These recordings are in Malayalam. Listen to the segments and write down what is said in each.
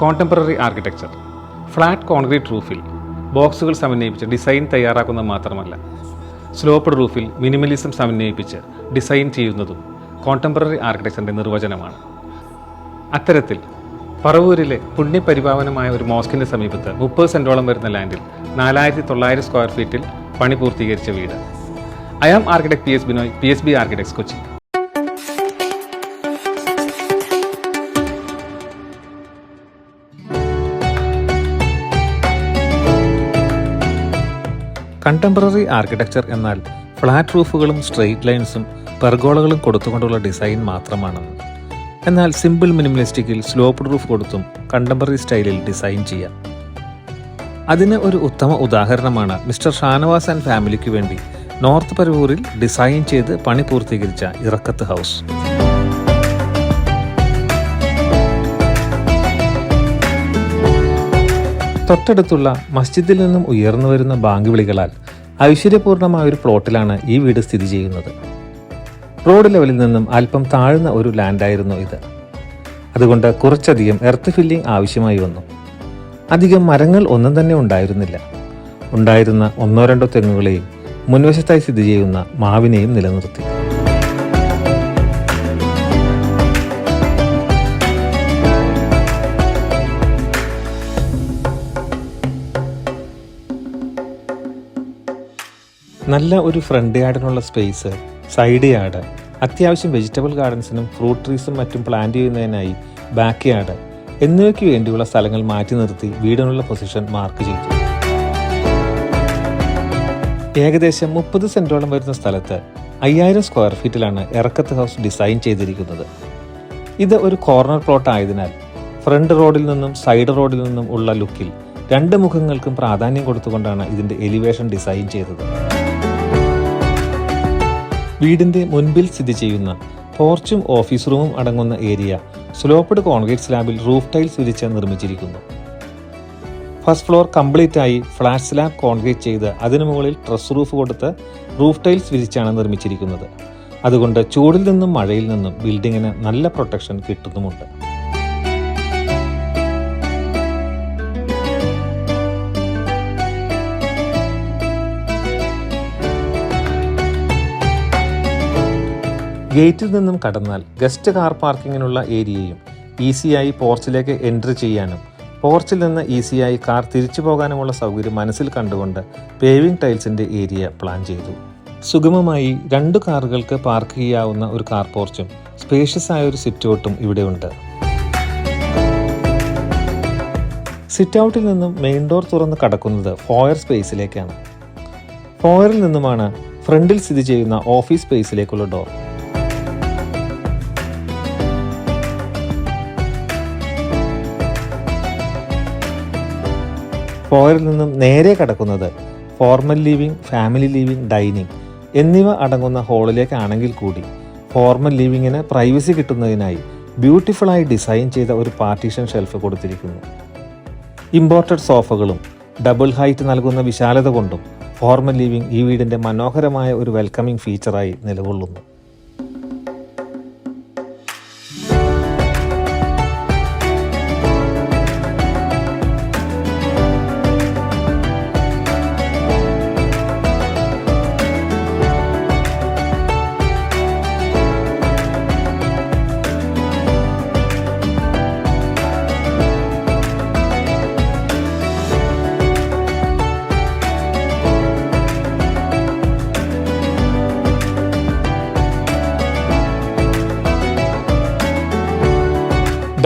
കോണ്ടംപററി ആർക്കിടെക്ചർ ഫ്ലാറ്റ് കോൺക്രീറ്റ് റൂഫിൽ ബോക്സുകൾ സമന്വയിപ്പിച്ച് ഡിസൈൻ തയ്യാറാക്കുന്നത് മാത്രമല്ല, സ്ലോപ്ഡ് റൂഫിൽ മിനിമലിസം സമന്വയിപ്പിച്ച് ഡിസൈൻ ചെയ്യുന്നതും കോണ്ടംപററി ആർക്കിടെക്ചറിൻ്റെ നിർവചനമാണ്. അത്തരത്തിൽ പറവൂരിലെ പുണ്യപരിപാവനമായ ഒരു മോസ്കിൻ്റെ സമീപത്ത് 30 സെൻറ്റോളം വരുന്ന ലാൻഡിൽ 4900 സ്ക്വയർ ഫീറ്റിൽ പണി പൂർത്തീകരിച്ച വീട്. I am architect PS Binoy, PSB architects, Kochi. Contemporary architecture എന്നാൽ ഫ്ലാറ്റ് റൂഫുകളും സ്ട്രെയിറ്റ് ലൈൻസും പെർഗോളകളും കൊടുത്തുകൊണ്ടുള്ള ഡിസൈൻ മാത്രമാണെന്ന്. എന്നാൽ സിമ്പിൾ മിനിമലിസ്റ്റിക്കിൽ സ്ലോപ്ഡ് റൂഫ് കൊടുത്തും കണ്ടംപററി സ്റ്റൈലിൽ ഡിസൈൻ ചെയ്യാം. അതിന് ഒരു ഉത്തമ ഉദാഹരണമാണ് മിസ്റ്റർ ഷാനവാസ് ആൻഡ് ഫാമിലിക്ക് വേണ്ടി നോർത്ത് പരവൂരിൽ ഡിസൈൻ ചെയ്ത് പണി പൂർത്തീകരിച്ച ഇറക്കത്ത് ഹൗസ്. തൊട്ടടുത്തുള്ള മസ്ജിദിൽ നിന്നും ഉയർന്നു വരുന്ന ബാങ്ക് വിളികളാൽ ഐശ്വര്യപൂർണമായ ഒരു പ്ലോട്ടിലാണ് ഈ വീട് സ്ഥിതി ചെയ്യുന്നത്. റോഡ് ലെവലിൽ നിന്നും അല്പം താഴ്ന്ന ഒരു ലാൻഡായിരുന്നു ഇത്. അതുകൊണ്ട് കുറച്ചധികം എർത്ത് ഫില്ലിംഗ് ആവശ്യമായി വന്നു. അധികം മരങ്ങൾ ഒന്നും തന്നെ ഉണ്ടായിരുന്നില്ല. ഉണ്ടായിരുന്ന 1-2 തെങ്ങുകളെയും മുൻവശത്തായി സ്ഥിതി ചെയ്യുന്ന മാവിനെയും നിലനിർത്തി. നല്ല ഒരു ഫ്രണ്ട് യാർഡിനുള്ള സ്പേസ്, സൈഡ് യാർഡ്, അത്യാവശ്യം വെജിറ്റബിൾ ഗാർഡൻസിനും ഫ്രൂട്ട് ട്രീസും മറ്റും പ്ലാന്റ് ചെയ്യുന്നതിനായി ബാക്ക് യാർഡ് എന്നിവയ്ക്ക് വേണ്ടിയുള്ള സ്ഥലങ്ങൾ മാറ്റി നിർത്തി വീടിനുള്ള പൊസിഷൻ മാർക്ക് ചെയ്തു. ഏകദേശം 30 സെൻറ്റോളം വരുന്ന സ്ഥലത്ത് 5000 സ്ക്വയർ ഫീറ്റിലാണ് ഇറക്കത്ത് ഹൗസ് ഡിസൈൻ ചെയ്തിരിക്കുന്നത്. ഇത് ഒരു കോർണർ പ്ലോട്ട് ആയതിനാൽ ഫ്രണ്ട് റോഡിൽ നിന്നും സൈഡ് റോഡിൽ നിന്നും ഉള്ള ലുക്കിൽ 2 മുഖങ്ങൾക്കും പ്രാധാന്യം കൊടുത്തുകൊണ്ടാണ് ഇതിൻ്റെ എലിവേഷൻ ഡിസൈൻ ചെയ്തത്. വീടിന്റെ മുൻപിൽ സ്ഥിതി ചെയ്യുന്ന പോർച്ചും ഓഫീസ് റൂമും അടങ്ങുന്ന ഏരിയ സ്ലോപ്ഡ് കോൺക്രീറ്റ് സ്ലാബിൽ റൂഫ് ടൈൽസ് വിരിച്ച് നിർമ്മിച്ചിരിക്കുന്നു. ഫസ്റ്റ് ഫ്ലോർ കംപ്ലീറ്റ് ആയി ഫ്ലാറ്റ് സ്ലാബ് കോൺക്രീറ്റ് ചെയ്ത് അതിനു മുകളിൽ ട്രസ് റൂഫ് കൊടുത്ത് റൂഫ് ടൈൽസ് വിരിച്ചാണ് നിർമ്മിച്ചിരിക്കുന്നത്. അതുകൊണ്ട് ചൂടിൽ നിന്നും മഴയിൽ നിന്നും ബിൽഡിങ്ങിന് നല്ല പ്രൊട്ടക്ഷൻ കിട്ടുന്നുമുണ്ട്. ഗേറ്റിൽ നിന്നും കടന്നാൽ ഗസ്റ്റ് കാർ പാർക്കിങ്ങിനുള്ള ഏരിയയും ഈസിയായി പോർച്ചിലേക്ക് എൻട്രി ചെയ്യാനും പോർച്ചിൽ നിന്ന് ഈസിയായി കാർ തിരിച്ചു പോകാനുമുള്ള സൗകര്യം മനസ്സിൽ കണ്ടുകൊണ്ട് പേവിംഗ് ടൈൽസിന്റെ ഏരിയ പ്ലാൻ ചെയ്തു. സുഗമമായി 2 കാറുകൾക്ക് പാർക്ക് ചെയ്യാവുന്ന ഒരു കാർ പോർച്ചും സ്പേഷ്യസ് ആയ ഒരു സിറ്റ് ഔട്ടും ഇവിടെയുണ്ട്. സിറ്റ് ഔട്ടിൽ നിന്നും മെയിൻ ഡോർ തുറന്ന് കടക്കുന്നത് ഫോയർ സ്പേസിലേക്കാണ്. ഫോയറിൽ നിന്നുമാണ് ഫ്രണ്ടിൽ സ്ഥിതി ചെയ്യുന്ന ഓഫീസ് സ്പേസിലേക്കുള്ള ഡോർ. ഫോയറിൽ നിന്നും നേരെ കടക്കുന്നത് formal living, family living, dining എന്നിവ അടങ്ങുന്ന ഹാളിലേക്കാണെങ്കിൽ കൂടി ഫോർമൽ ലിവിങ്ങിന് പ്രൈവസി കിട്ടുന്നതിനായി ബ്യൂട്ടിഫുള്ളായി ഡിസൈൻ ചെയ്ത ഒരു പാർട്ടീഷൻ ഷെൽഫ് കൊടുത്തിരിക്കുന്നു. ഇമ്പോർട്ടഡ് സോഫകളും ഡബിൾ ഹൈറ്റ് നൽകുന്ന വിശാലത കൊണ്ടും ഫോർമൽ ലിവിംഗ് ഈ വീടിൻ്റെ മനോഹരമായ ഒരു വെൽക്കമിംഗ് ഫീച്ചറായി നിലകൊള്ളുന്നു.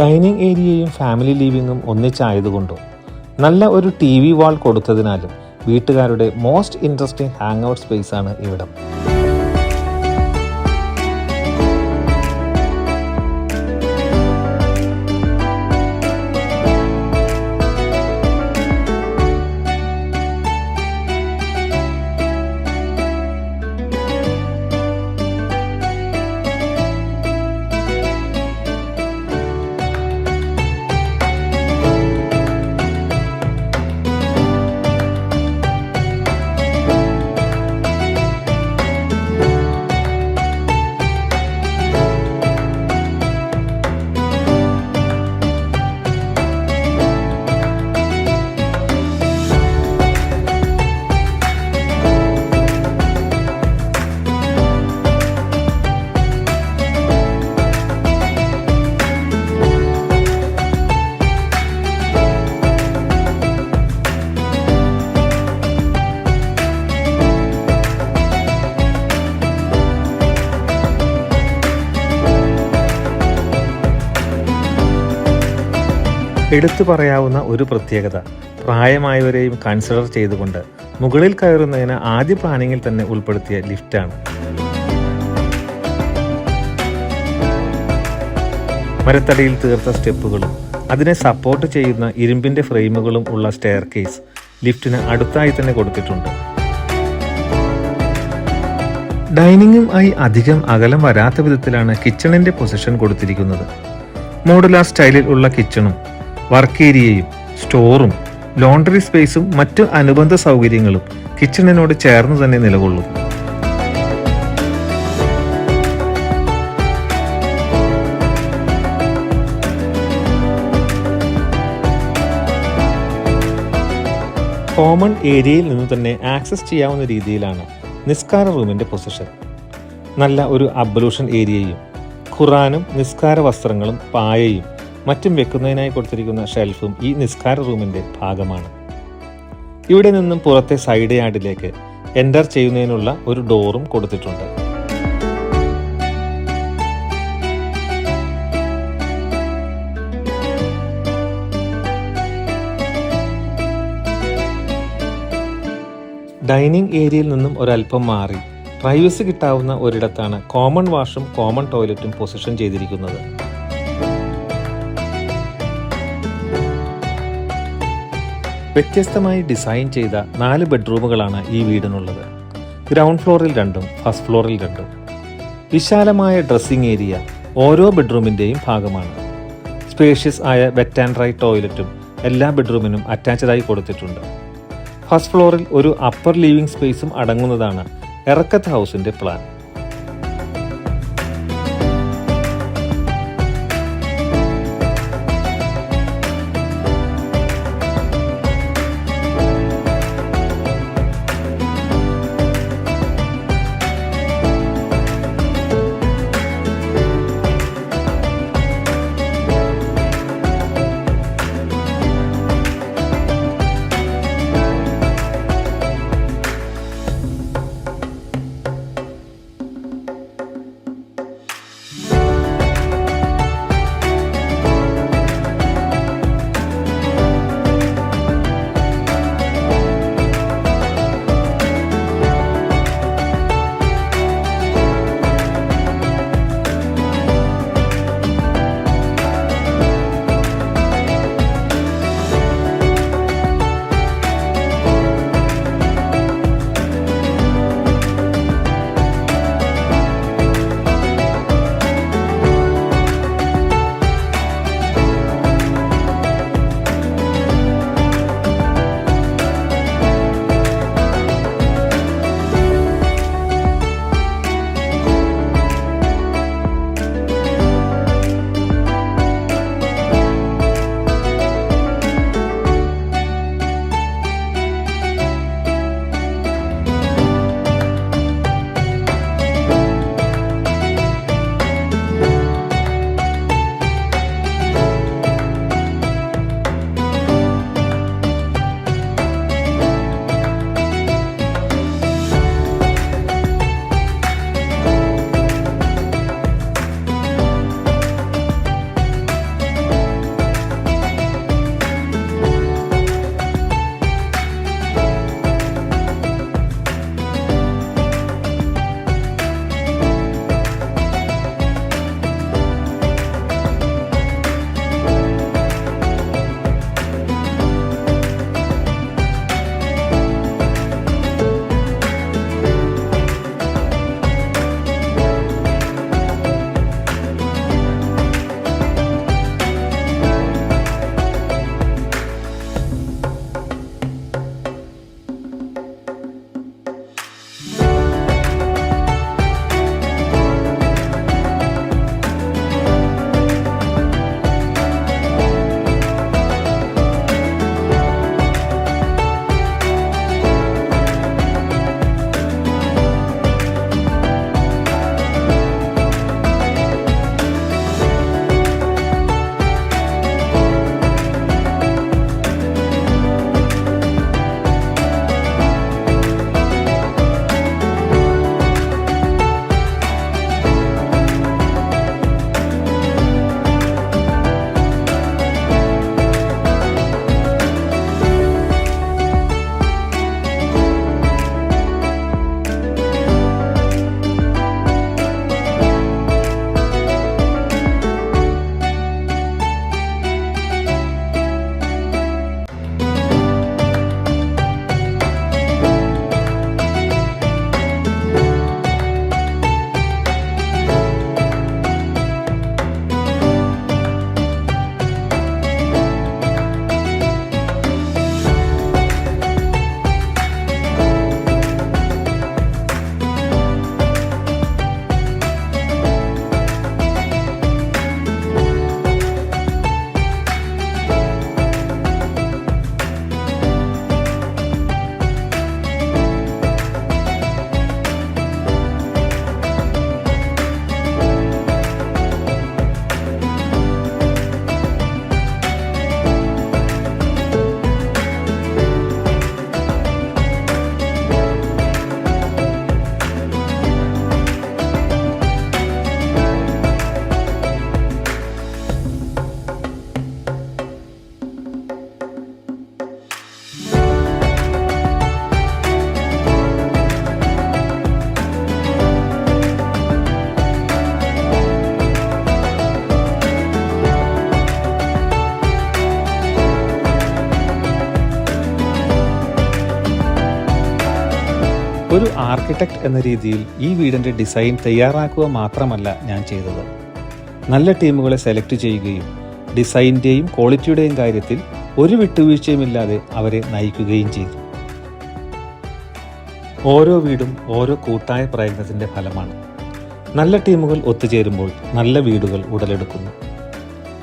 ഡൈനിങ് ഏരിയയും ഫാമിലി ലിവിങ്ങും ഒന്നിച്ചായതുകൊണ്ടും നല്ല ഒരു TV വാൾ കൊടുത്തതിനാലും വീട്ടുകാരുടെ മോസ്റ്റ് ഇൻട്രസ്റ്റിംഗ് ഹാങ് ഔട്ട് സ്പേസാണ് ഇവിടം. എടുത്തു പറയാവുന്ന ഒരു പ്രത്യേകത പ്രായമായവരെയും കൺസിഡർ ചെയ്തുകൊണ്ട് മുകളിൽ കയറുന്നതിന് ആദ്യ പ്ലാനിങ്ങിൽ തന്നെ ഉൾപ്പെടുത്തിയ ലിഫ്റ്റാണ്. മരത്തടിയിൽ തീർത്ത സ്റ്റെപ്പുകളും അതിനെ സപ്പോർട്ട് ചെയ്യുന്ന ഇരുമ്പിന്റെ ഫ്രെയിമുകളും ഉള്ള സ്റ്റെയർ കേസ് ലിഫ്റ്റിന് അടുത്തായി തന്നെ കൊടുത്തിട്ടുണ്ട്. ഡൈനിങ്ങും ആയി അധികം അകലം വരാത്ത വിധത്തിലാണ് കിച്ചണിന്റെ പൊസിഷൻ കൊടുത്തിരിക്കുന്നത്. മോഡുലാർ സ്റ്റൈലിൽ ഉള്ള കിച്ചണും വർക്ക് ഏരിയയും സ്റ്റോറും ലോണ്ടറി സ്പേസും മറ്റു അനുബന്ധ സൗകര്യങ്ങളും കിച്ചണിനോട് ചേർന്ന് തന്നെ നിലകൊള്ളും. കോമൺ ഏരിയയിൽ നിന്ന് തന്നെ ആക്സസ് ചെയ്യാവുന്ന രീതിയിലാണ് നിസ്കാര റൂമിന്റെ പൊസിഷൻ. നല്ല ഒരു അബ്ലൂഷൻ ഏരിയയും ഖുറാനും നിസ്കാര വസ്ത്രങ്ങളും പായയും മറ്റും വെക്കുന്നതിനായി കൊടുത്തിരിക്കുന്ന ഷെൽഫും ഈ നിസ്കാര റൂമിന്റെ ഭാഗമാണ്. ഇവിടെ നിന്നും പുറത്തെ സൈഡ് യാർഡിലേക്ക് എൻ്റർ ചെയ്യുന്നതിനുള്ള ഒരു ഡോറും കൊടുത്തിട്ടുണ്ട്. ഡൈനിങ് ഏരിയയിൽ നിന്നും ഒരല്പം മാറി പ്രൈവസി കിട്ടാവുന്ന ഒരിടത്താണ് കോമൺ വാഷും കോമൺ ടോയ്ലറ്റും പൊസിഷൻ ചെയ്തിരിക്കുന്നത്. വ്യത്യസ്തമായി ഡിസൈൻ ചെയ്ത 4 ബെഡ്റൂമുകളാണ് ഈ വീടിനുള്ളത്. ഗ്രൗണ്ട് ഫ്ലോറിൽ 2ഉം ഫസ്റ്റ് ഫ്ലോറിൽ 2ഉം. വിശാലമായ ഡ്രസ്സിംഗ് ഏരിയ ഓരോ ബെഡ്റൂമിൻ്റെയും ഭാഗമാണ്. സ്പേഷ്യസ് ആയ വെറ്റ് ആൻഡ് ഡ്രൈ ടോയ്ലറ്റും എല്ലാ ബെഡ്റൂമിനും അറ്റാച്ച്ഡായി കൊടുത്തിട്ടുണ്ട്. ഫസ്റ്റ് ഫ്ലോറിൽ ഒരു അപ്പർ ലിവിംഗ് സ്പേസും അടങ്ങുന്നതാണ് എറക്കത്ത് ഹൗസിന്റെ പ്ലാൻ. ഒരു ആർക്കിടെക്റ്റ് എന്ന രീതിയിൽ ഈ വീടിൻ്റെ ഡിസൈൻ തയ്യാറാക്കുക മാത്രമല്ല ഞാൻ ചെയ്തത്. നല്ല ടീമുകളെ സെലക്ട് ചെയ്യുകയും ഡിസൈൻ്റെയും ക്വാളിറ്റിയുടെയും കാര്യത്തിൽ ഒരു വിട്ടുവീഴ്ചയുമില്ലാതെ അവരെ നയിക്കുകയും ചെയ്തു. ഓരോ വീടും ഓരോ കൂട്ടായ പ്രയത്നത്തിൻ്റെ ഫലമാണ്. നല്ല ടീമുകൾ ഒത്തുചേരുമ്പോൾ നല്ല വീടുകൾ ഉടലെടുക്കുന്നു.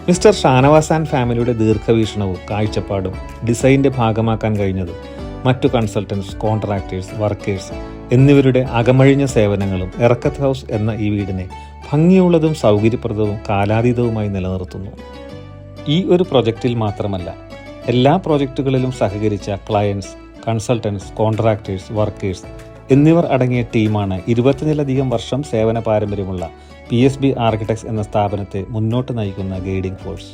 മിസ്റ്റർ ഷാനവാസ് ആൻഡ് ഫാമിലിയുടെ ദീർഘവീക്ഷണവും കാഴ്ചപ്പാടും ഡിസൈൻ്റെ ഭാഗമാക്കാൻ കഴിഞ്ഞതും മറ്റു കൺസൾട്ടൻസ്, കോൺട്രാക്ടേഴ്സ്, വർക്കേഴ്സ് എന്നിവരുടെ അകമഴിഞ്ഞ സേവനങ്ങളും എറക്കത്ത് ഹൗസ് എന്ന ഈ വീടിനെ ഭംഗിയുള്ളതും സൗകര്യപ്രദവും കാലാതീതവുമായി നിലനിർത്തുന്നു. ഈ ഒരു പ്രൊജക്റ്റിൽ മാത്രമല്ല, എല്ലാ പ്രോജക്റ്റുകളിലും സഹകരിച്ച ക്ലയൻസ്, കൺസൾട്ടൻസ്, കോൺട്രാക്ടേഴ്സ്, വർക്കേഴ്സ് എന്നിവർ അടങ്ങിയ ടീമാണ് 20-ലധികം വർഷം സേവന പാരമ്പര്യമുള്ള PSB ആർക്കിടെക്ട്സ് എന്ന സ്ഥാപനത്തെ മുന്നോട്ട് നയിക്കുന്ന ഗൈഡിംഗ് ഫോഴ്സ്.